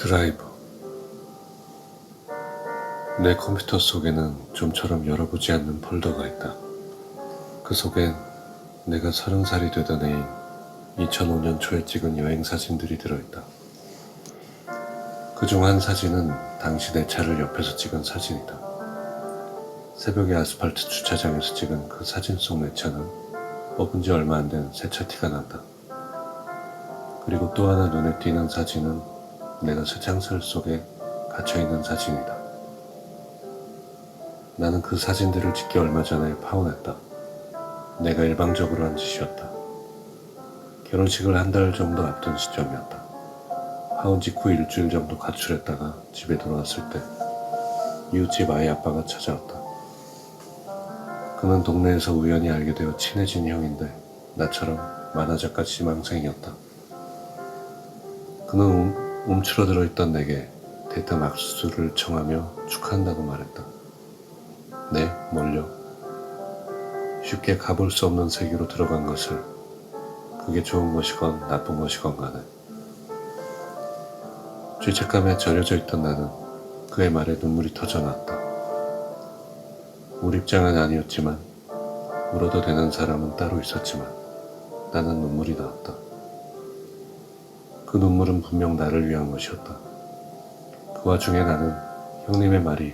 드라이브. 내 컴퓨터 속에는 좀처럼 열어보지 않는 폴더가 있다. 그 속엔 내가 30살이 되던 해인 2005년 초에 찍은 여행 사진들이 들어있다. 그중 한 사진은 당시 내 차를 옆에서 찍은 사진이다. 새벽에 아스팔트 주차장에서 찍은 그 사진 속 내 차는 뽑은 지 얼마 안 된 새 차 티가 난다. 그리고 또 하나 눈에 띄는 사진은 내가 쇠창살 속에 갇혀있는 사진이다. 나는 그 사진들을 찍기 얼마 전에 파혼했다. 내가 일방적으로 한 짓이었다. 결혼식을 한 달 정도 앞둔 시점이었다. 파혼 직후 일주일 정도 가출했다가 집에 돌아왔을 때 이웃집 아이 아빠가 찾아왔다. 그는 동네에서 우연히 알게 되어 친해진 형인데 나처럼 만화작가 지망생이었다. 그는 움츠러들어 있던 내게 대뜸 악수를 청하며 축하한다고 말했다. 네, 뭘요? 쉽게 가볼 수 없는 세계로 들어간 것을, 그게 좋은 것이건 나쁜 것이건 간에. 죄책감에 절여져 있던 나는 그의 말에 눈물이 터져 나왔다. 울 입장은 아니었지만 울어도 되는 사람은 따로 있었지만 나는 눈물이 나왔다. 그 눈물은 분명 나를 위한 것이었다. 그 와중에 나는 형님의 말이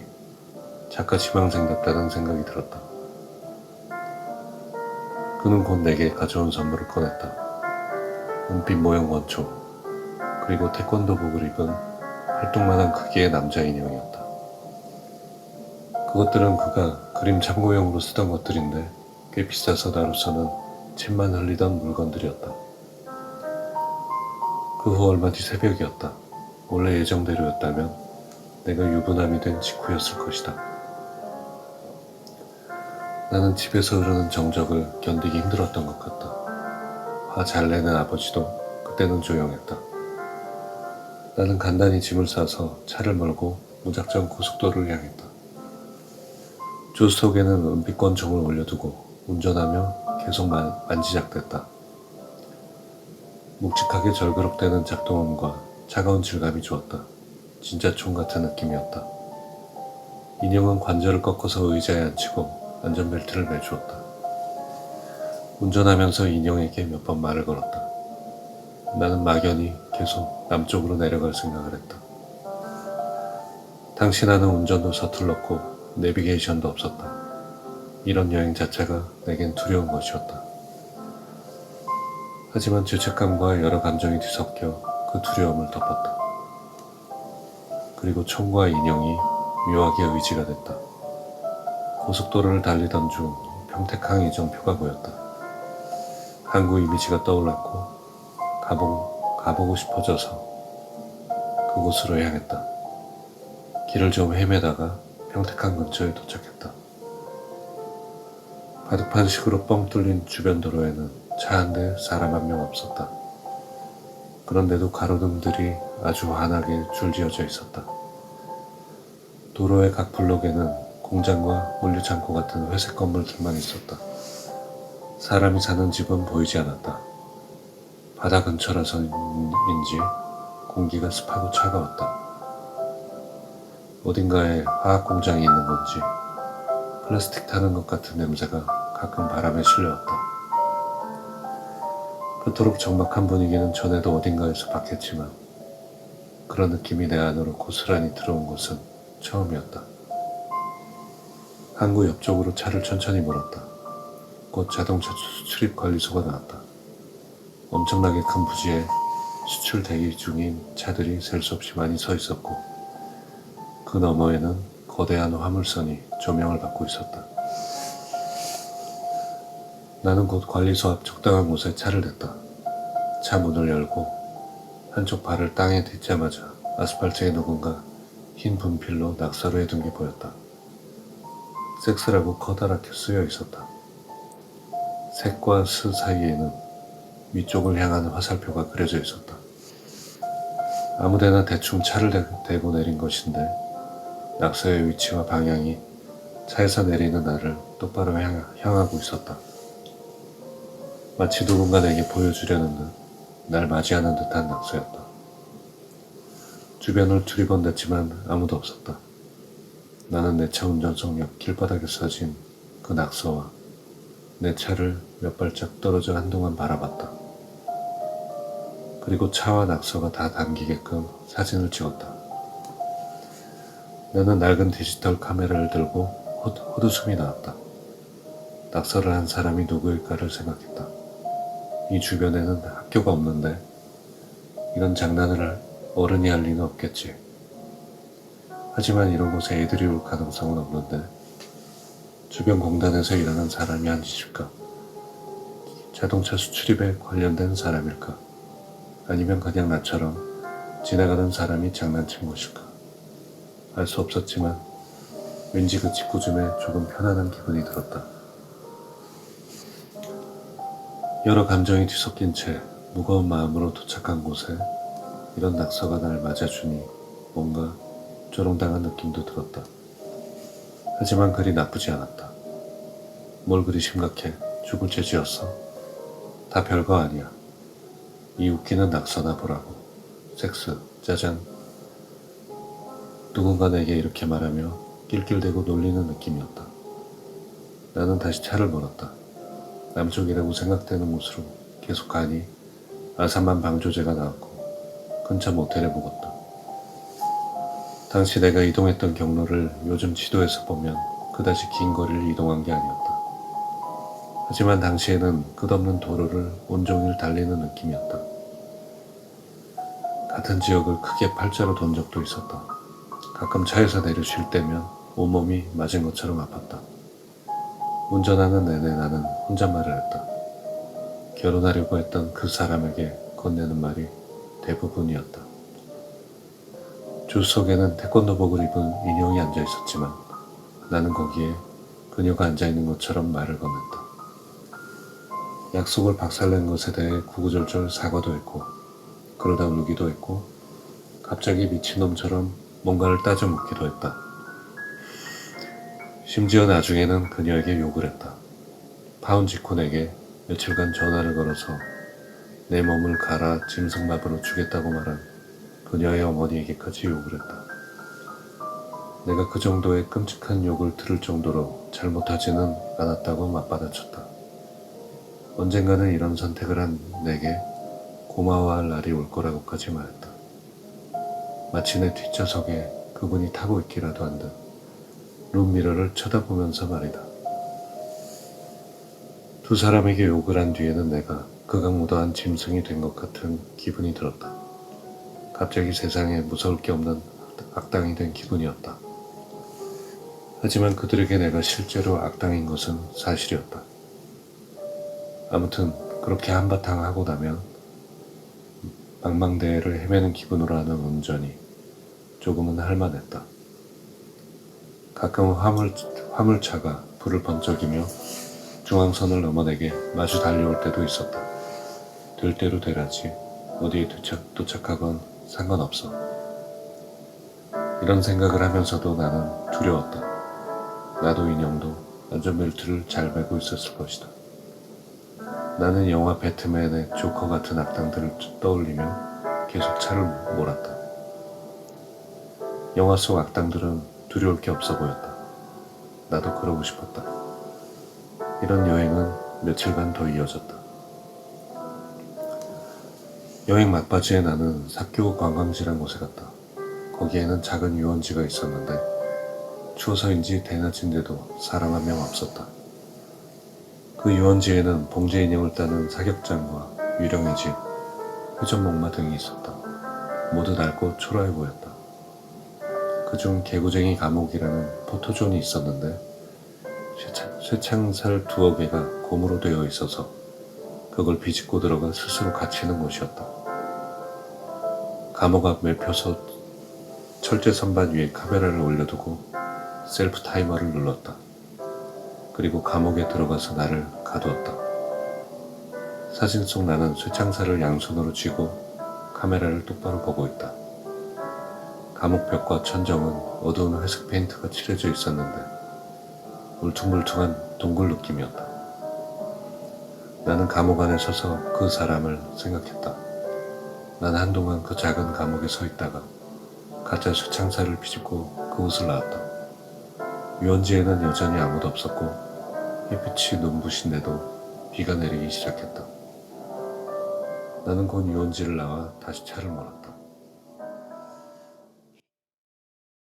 작가 지망생답다는 생각이 들었다. 그는 곧 내게 가져온 선물을 꺼냈다. 은빛 모형 원초, 그리고 태권도복을 입은 팔뚝만한 크기의 남자 인형이었다. 그것들은 그가 그림 참고용으로 쓰던 것들인데 꽤 비싸서 나로서는 침만 흘리던 물건들이었다. 그 후 얼마 뒤 새벽이었다. 원래 예정대로였다면 내가 유부남이 된 직후였을 것이다. 나는 집에서 흐르는 정적을 견디기 힘들었던 것 같다. 화 잘 내는 아버지도 그때는 조용했다. 나는 간단히 짐을 싸서 차를 몰고 무작정 고속도로를 향했다. 조수석에는 은빛 권총을 올려두고 운전하며 계속 만지작댔다. 묵직하게 절그럭대는 작동음과 차가운 질감이 좋았다. 진짜 총 같은 느낌이었다. 인형은 관절을 꺾어서 의자에 앉히고 안전벨트를 매주었다. 운전하면서 인형에게 몇 번 말을 걸었다. 나는 막연히 계속 남쪽으로 내려갈 생각을 했다. 당시 나는 운전도 서툴렀고 내비게이션도 없었다. 이런 여행 자체가 내겐 두려운 것이었다. 하지만 죄책감과 여러 감정이 뒤섞여 그 두려움을 덮었다. 그리고 총과 인형이 묘하게 의지가 됐다. 고속도로를 달리던 중 평택항 이정표가 보였다. 항구 이미지가 떠올랐고 가보고 싶어져서 그곳으로 향했다. 길을 좀 헤매다가 평택항 근처에 도착했다. 바둑판식으로 뻥 뚫린 주변 도로에는 차 한 대, 사람 한 명 없었다. 그런데도 가로등들이 아주 환하게 줄지어져 있었다. 도로의 각 블록에는 공장과 물류창고 같은 회색 건물들만 있었다. 사람이 사는 집은 보이지 않았다. 바다 근처라서인지 공기가 습하고 차가웠다. 어딘가에 화학 공장이 있는 건지 플라스틱 타는 것 같은 냄새가 가끔 바람에 실려왔다. 그토록 적막한 분위기는 전에도 어딘가에서 봤겠지만 그런 느낌이 내 안으로 고스란히 들어온 것은 처음이었다. 항구 옆쪽으로 차를 천천히 몰았다. 곧 자동차 수출입 관리소가 나왔다. 엄청나게 큰 부지에 수출 대기 중인 차들이 셀 수 없이 많이 서 있었고 그 너머에는 거대한 화물선이 조명을 받고 있었다. 나는 곧 관리소 앞 적당한 곳에 차를 댔다. 차 문을 열고 한쪽 발을 땅에 딛자마자 아스팔트에 누군가 흰 분필로 낙서를 해둔 게 보였다. 섹스라고 커다랗게 쓰여 있었다. 색과 스 사이에는 위쪽을 향하는 화살표가 그려져 있었다. 아무데나 대충 차를 대고 내린 것인데 낙서의 위치와 방향이 차에서 내리는 나를 똑바로 향하고 있었다. 마치 누군가 내게 보여주려는 듯 날 맞이하는 듯한 낙서였다. 주변을 두리번댔지만 아무도 없었다. 나는 내 차 운전석 옆 길바닥에 서진 그 낙서와 내 차를 몇 발짝 떨어져 한동안 바라봤다. 그리고 차와 낙서가 다 담기게끔 사진을 찍었다. 나는 낡은 디지털 카메라를 들고 헛웃음이 나왔다. 낙서를 한 사람이 누구일까를 생각했다. 이 주변에는 학교가 없는데 이런 장난을 어른이 할 리는 없겠지. 하지만 이런 곳에 애들이 올 가능성은 없는데 주변 공단에서 일하는 사람이 아니실까? 자동차 수출입에 관련된 사람일까? 아니면 그냥 나처럼 지나가는 사람이 장난친 것일까? 알 수 없었지만 왠지 그 직구쯤에 조금 편안한 기분이 들었다. 여러 감정이 뒤섞인 채 무거운 마음으로 도착한 곳에 이런 낙서가 날 맞아주니 뭔가 조롱당한 느낌도 들었다. 하지만 그리 나쁘지 않았다. 뭘 그리 심각해? 죽을 죄지었어? 다 별거 아니야. 이 웃기는 낙서나 보라고. 섹스, 짜잔. 누군가 내게 이렇게 말하며 낄낄대고 놀리는 느낌이었다. 나는 다시 차를 몰았다. 남쪽이라고 생각되는 곳으로 계속 가니 아산만 방조제가 나왔고 근처 모텔에 묵었다. 당시 내가 이동했던 경로를 요즘 지도에서 보면 그다지 긴 거리를 이동한 게 아니었다. 하지만 당시에는 끝없는 도로를 온종일 달리는 느낌이었다. 같은 지역을 크게 팔자로 돈 적도 있었다. 가끔 차에서 내려 쉴 때면 온몸이 맞은 것처럼 아팠다. 운전하는 내내 나는 혼잣말을 했다. 결혼하려고 했던 그 사람에게 건네는 말이 대부분이었다. 조수석에는 태권도복을 입은 인형이 앉아 있었지만 나는 거기에 그녀가 앉아 있는 것처럼 말을 건넸다. 약속을 박살낸 것에 대해 구구절절 사과도 했고 그러다 울기도 했고 갑자기 미친놈처럼 뭔가를 따져 묻기도 했다. 심지어 나중에는 그녀에게 욕을 했다. 파운지콘에게 며칠간 전화를 걸어서 내 몸을 갈아 짐승밥으로 주겠다고 말한 그녀의 어머니에게까지 욕을 했다. 내가 그 정도의 끔찍한 욕을 들을 정도로 잘못하지는 않았다고 맞받아쳤다. 언젠가는 이런 선택을 한 내게 고마워할 날이 올 거라고까지 말했다. 마치 내 뒷좌석에 그분이 타고 있기라도 한 듯 룸미러를 쳐다보면서 말이다. 두 사람에게 욕을 한 뒤에는 내가 극악무도한 짐승이 된 것 같은 기분이 들었다. 갑자기 세상에 무서울 게 없는 악당이 된 기분이었다. 하지만 그들에게 내가 실제로 악당인 것은 사실이었다. 아무튼 그렇게 한바탕 하고 나면 망망대해를 헤매는 기분으로 하는 운전이 조금은 할만했다. 가끔 화물차가 불을 번쩍이며 중앙선을 넘어 내게 마주 달려올 때도 있었다. 될 대로 되라지 어디에 도착하건 상관없어. 이런 생각을 하면서도 나는 두려웠다. 나도 인형도 안전벨트를 잘 매고 있었을 것이다. 나는 영화 배트맨의 조커 같은 악당들을 떠올리며 계속 차를 몰았다. 영화 속 악당들은 두려울 게 없어 보였다. 나도 그러고 싶었다. 이런 여행은 며칠간 더 이어졌다. 여행 막바지에 나는 삿교 관광지란 곳에 갔다. 거기에는 작은 유원지가 있었는데 추워서인지 대낮인데도 사람 한 명 없었다. 그 유원지에는 봉제 인형을 따는 사격장과 유령의 집, 회전목마 등이 있었다. 모두 낡고 초라해 보였다. 그중 개구쟁이 감옥이라는 포토존이 있었는데 쇠창살 두어 개가 고무로 되어 있어서 그걸 비집고 들어가 스스로 갇히는 곳이었다. 감옥 앞 매표소 철제 선반 위에 카메라를 올려두고 셀프 타이머를 눌렀다. 그리고 감옥에 들어가서 나를 가두었다. 사진 속 나는 쇠창살을 양손으로 쥐고 카메라를 똑바로 보고 있다. 감옥 벽과 천정은 어두운 회색 페인트가 칠해져 있었는데 울퉁불퉁한 동굴 느낌이었다. 나는 감옥 안에 서서 그 사람을 생각했다. 난 한동안 그 작은 감옥에 서 있다가 가짜 쇠창살을 비집고 그곳을 나왔다. 유원지에는 여전히 아무도 없었고 햇빛이 눈부신데도 비가 내리기 시작했다. 나는 곧 유원지를 나와 다시 차를 몰았다.